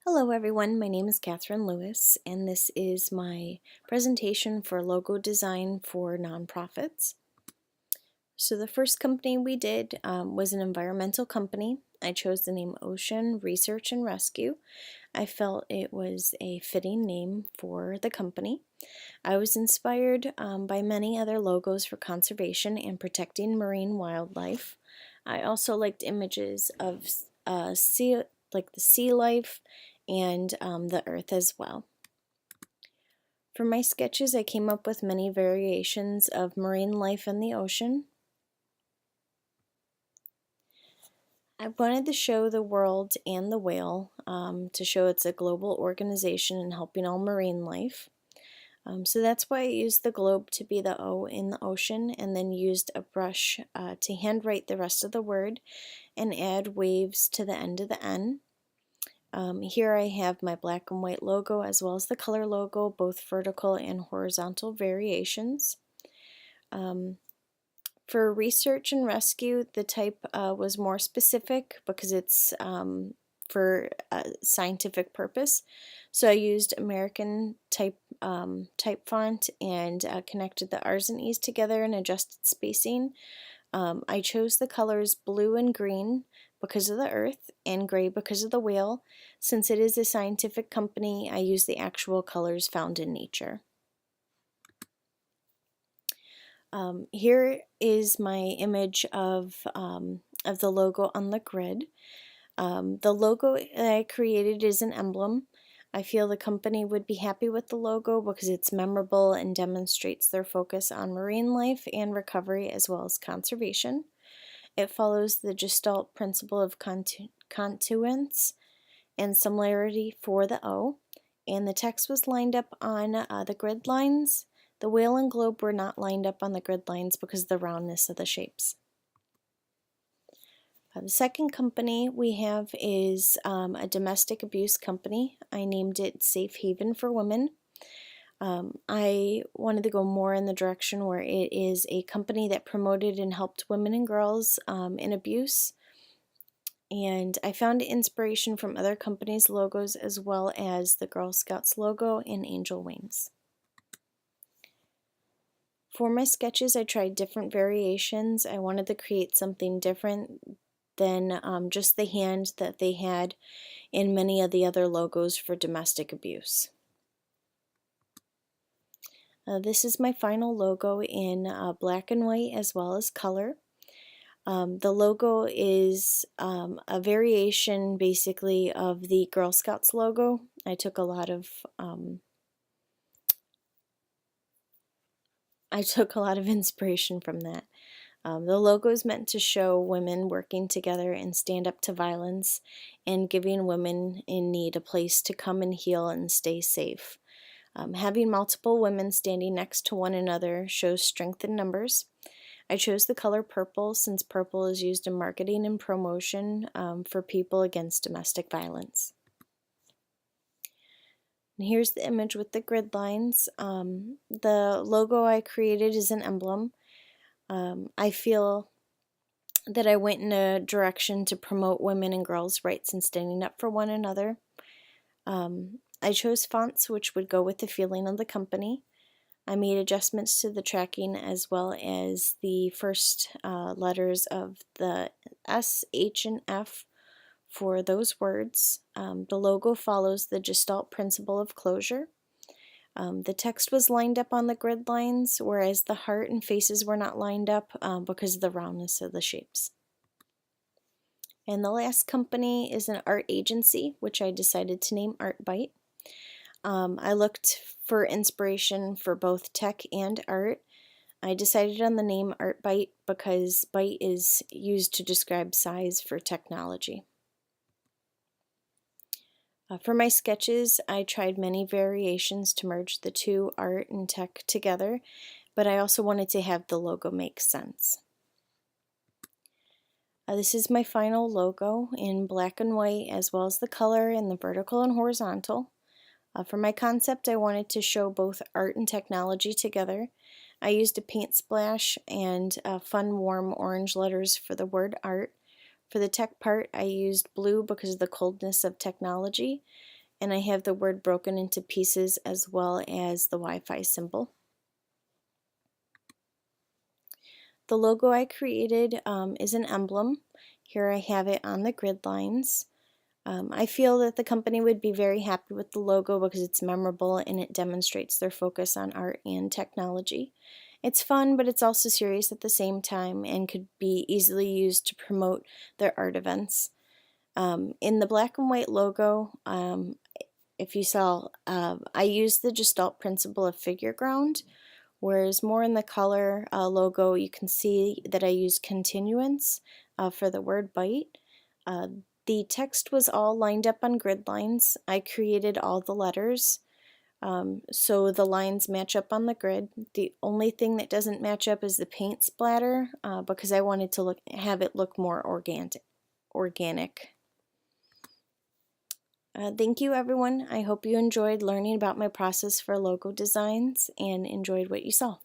Hello everyone, my name is Kathryn Lewis and this is my presentation for logo design for nonprofits. So the first company we did was an environmental company. I chose the name Ocean Research and Rescue. I felt it was a fitting name for the company. I was inspired by many other logos for conservation and protecting marine wildlife. I also liked images of sea, like the sea life and the earth as well. For my sketches, I came up with many variations of marine life in the ocean. I wanted to show the world and the whale to show it's a global organization and helping all marine life. So that's why I used the globe to be the O in the ocean and then used a brush to handwrite the rest of the word and add waves to the end of the N. Here I have my black and white logo as well as the color logo, both vertical and horizontal variations. For research and rescue, the type was more specific because it's for a scientific purpose. So I used American type font and connected the R's and E's together and adjusted spacing. I chose the colors blue and green because of the earth and gray because of the whale. Since it is a scientific company, I use the actual colors found in nature. Here is my image of the logo on the grid. The logo that I created is an emblem. I feel the company would be happy with the logo because it's memorable and demonstrates their focus on marine life and recovery as well as conservation. It follows the Gestalt principle of continuance and similarity for the O, and the text was lined up on the grid lines. The whale and globe were not lined up on the grid lines because of the roundness of the shapes. The second company we have is a domestic abuse company. I named it Safe Haven for Women. I wanted to go more in the direction where it is a company that promoted and helped women and girls in abuse. And I found inspiration from other companies' logos as well as the Girl Scouts logo and angel wings. For my sketches, I tried different variations. I wanted to create something different than just the hand that they had in many of the other logos for domestic abuse. This is my final logo in black and white as well as color. The logo is a variation basically of the Girl Scouts logo. I took a lot of inspiration from that. The logo is meant to show women working together and stand up to violence and giving women in need a place to come and heal and stay safe. Having multiple women standing next to one another shows strength in numbers. I chose the color purple since purple is used in marketing and promotion for people against domestic violence. And here's the image with the grid lines. The logo I created is an emblem. I feel that I went in a direction to promote women and girls' rights and standing up for one another. I chose fonts which would go with the feeling of the company. I made adjustments to the tracking as well as the first letters of the S, H, and F for those words. The logo follows the Gestalt principle of closure. The text was lined up on the grid lines, whereas the heart and faces were not lined up because of the roundness of the shapes. And the last company is an art agency, which I decided to name Art Bite. I looked for inspiration for both tech and art. I decided on the name Art Bite because bite is used to describe size for technology. For my sketches, I tried many variations to merge the two, art and tech, together, but I also wanted to have the logo make sense. This is my final logo in black and white as well as the color in the vertical and horizontal. For my concept, I wanted to show both art and technology together. I used a paint splash and fun warm orange letters for the word art. For the tech part, I used blue because of the coldness of technology, and I have the word broken into pieces as well as the Wi-Fi symbol. The logo I created is an emblem. Here I have it on the grid lines. I feel that the company would be very happy with the logo because it's memorable and it demonstrates their focus on art and technology. It's fun, but it's also serious at the same time and could be easily used to promote their art events. In the black and white logo, if you saw, I used the Gestalt principle of figure ground, whereas more in the color logo, you can see that I used continuance for the word bite. The text was all lined up on grid lines. I created all the letters, so the lines match up on the grid. The only thing that doesn't match up is the paint splatter because I wanted to have it look more organic. Thank you, everyone. I hope you enjoyed learning about my process for logo designs and enjoyed what you saw.